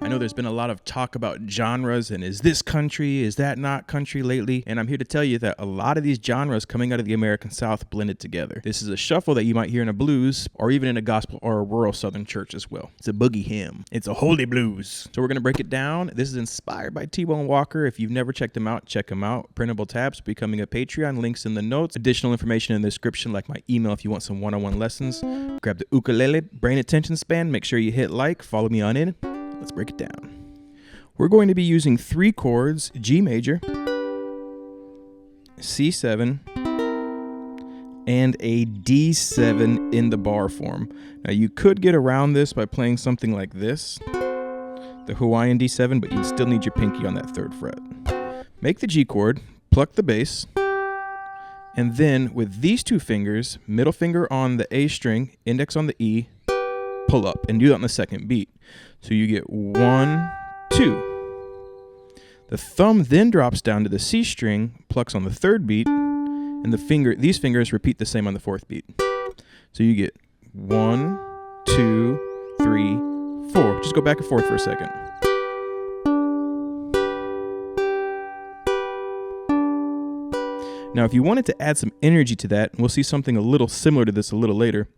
I know there's been a lot of talk about genres and is this country, is that not country lately? And I'm here to tell you that a lot of these genres coming out of the American South blended together. This is a shuffle that you might hear in a blues or even in a gospel or a rural southern church as well. It's a boogie hymn. It's a holy blues. So we're going to break it down. This is inspired by T-Bone Walker. If you've never checked him out, check him out. Printable tabs, becoming a Patreon, links in the notes. Additional information in the description, like my email if you want some one-on-one lessons. Grab the ukulele, brain attention span. Make sure you hit like, follow me on in. Let's break it down. We're going to be using 3 chords: G major, C7, and a D7 in the bar form. Now you could get around this by playing something like this, the Hawaiian D7, but you'd still need your pinky on that 3rd fret. Make the G chord, pluck the bass, and then with these 2 fingers, middle finger on the A string, index on the E, pull up, and do that on the 2nd beat. So you get 1, 2. The thumb then drops down to the C string, plucks on the 3rd beat, and these fingers repeat the same on the 4th beat. So you get 1, 2, 3, 4. Just go back and forth for a second. Now, if you wanted to add some energy to that, and we'll see something a little similar to this a little later,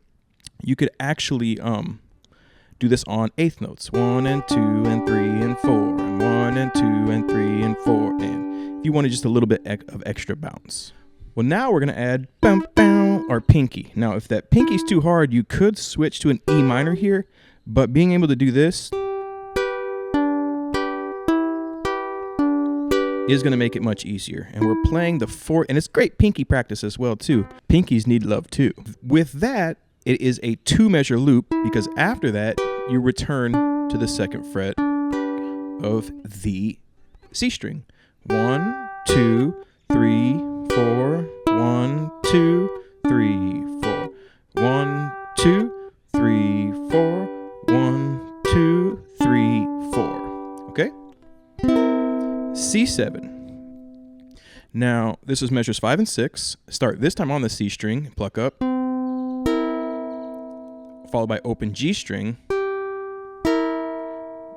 you could actually do this on 8th notes. 1 and 2 and 3 and 4, and 1 and 2 and 3 and 4, and if you wanted just a little bit of extra bounce. Well, now we're going to add bam, bam, or pinky. Now, if that pinky's too hard, you could switch to an E minor here, but being able to do this is going to make it much easier. And we're playing the 4th, and it's great pinky practice as well, too. Pinkies need love, too. With that, it is a 2-measure loop, because after that, you return to the 2nd fret of the C string. 1, 2, 3, 4. 1, 2, 3, 4. 1, 2, 3, 4. 1, 2, 3, 4. Okay? C7. Now, this is measures 5 and 6. Start this time on the C string, pluck up, followed by open G string,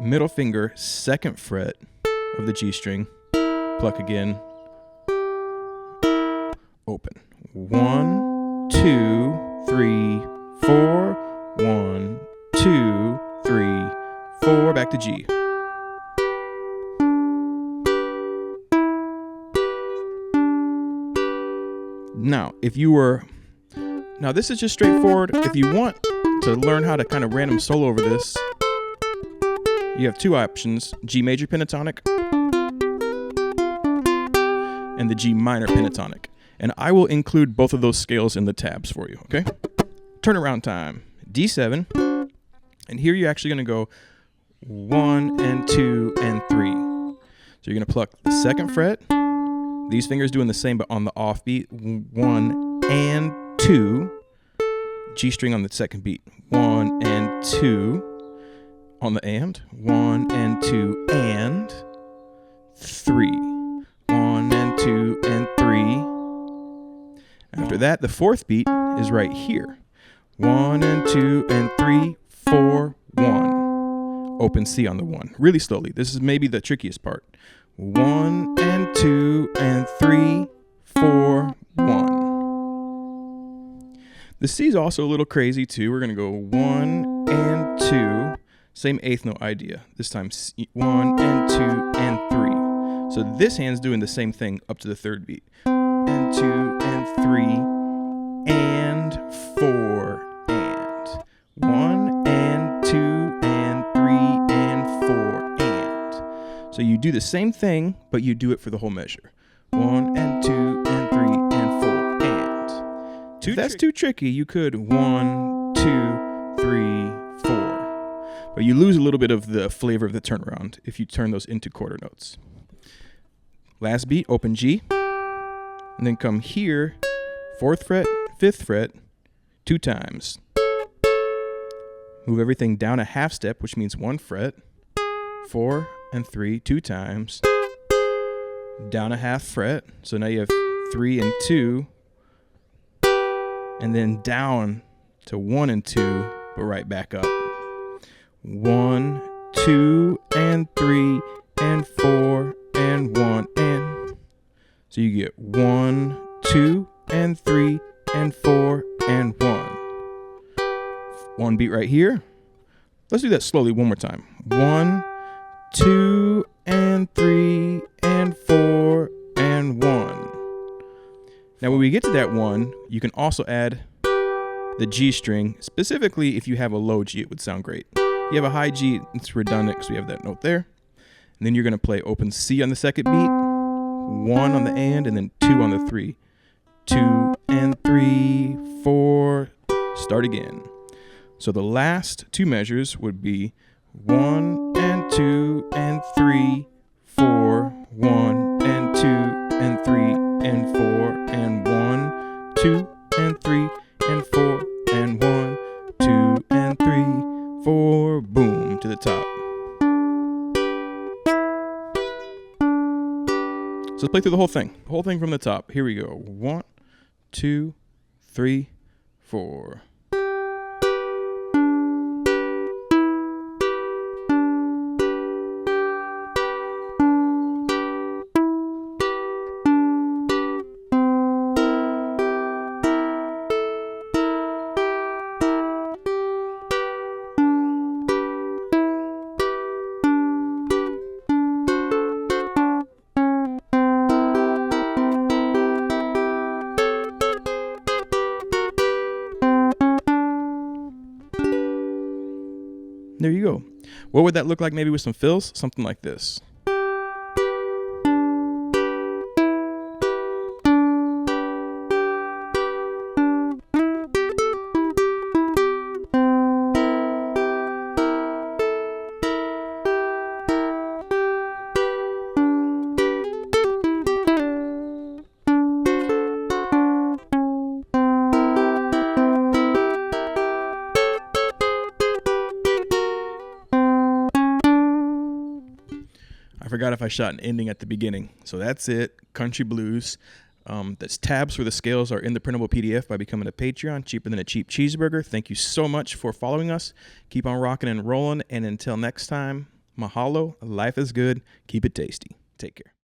middle finger, 2nd fret of the G string, pluck again, open. 1, 2, 3, 4. 1, 2, 3, 4. Back to G. Now, this is just straightforward. If you want to learn how to kind of random solo over this, you have 2 options: G major pentatonic and the G minor pentatonic. And I will include both of those scales in the tabs for you, okay? Turnaround time, D7. And here you're actually going to go 1 and 2 and 3. So you're going to pluck the 2nd fret. These fingers doing the same, but on the offbeat. 1 and 2. G string on the 2nd beat. 1 and 2 on the and. 1 and 2 and 3. 1 and 2 and 3. After that, the 4th beat is right here. 1 and 2 and 3, 4, 1. Open C on the 1. Really slowly. This is maybe the trickiest part. 1 and 2 and 3, 4, 1. The C is also a little crazy too. We're going to go 1 and 2. Same 8th note idea. This time 1 and 2 and 3. So this hand's doing the same thing up to the 3rd beat. And 2 and 3 and 4 and 1 and 2 and 3 and 4 and. So you do the same thing, but you do it for the whole measure. 1 and 2 and 3 and 4 and. If that's too tricky, you could 1, 2, 3, 4. But you lose a little bit of the flavor of the turnaround if you turn those into quarter notes. Last beat, open G. And then come here, 4th fret, 5th fret, 2 times. Move everything down a half step, which means 1 fret. 4 and 3, 2 times. Down a half fret. So now you have 3 and 2. And then down to 1 and 2, but right back up. 1 2 and 3 and 4 and 1 and. So you get 1, 2 and 3 and 4 and 1. One beat right here. Let's do that slowly one more time. 1, 2 and 3 and 4 and 1. Now when we get to that 1, you can also add the G string. Specifically, if you have a low G, it would sound great. If you have a high G, it's redundant because we have that note there. And then you're going to play open C on the second beat, 1 on the and then 2 on the 3. 2 and 3, 4, start again. So the last two measures would be 1 and 2 and 3, 4, 1 and 2 and 3 and 4 and 1, 2 and 3 and 4 and 1, 2 and 3, 4, boom, to the top. So let's play through the whole thing from the top. Here we go. 1, 2, 3, 4. There you go. What would that look like maybe with some fills? Something like this. I forgot if I shot an ending at the beginning. So that's it. Country blues. That's tabs for the scales are in the printable PDF by becoming a Patreon. Cheaper than a cheap cheeseburger. Thank you so much for following us. Keep on rocking and rolling. And until next time, mahalo. Life is good. Keep it tasty. Take care.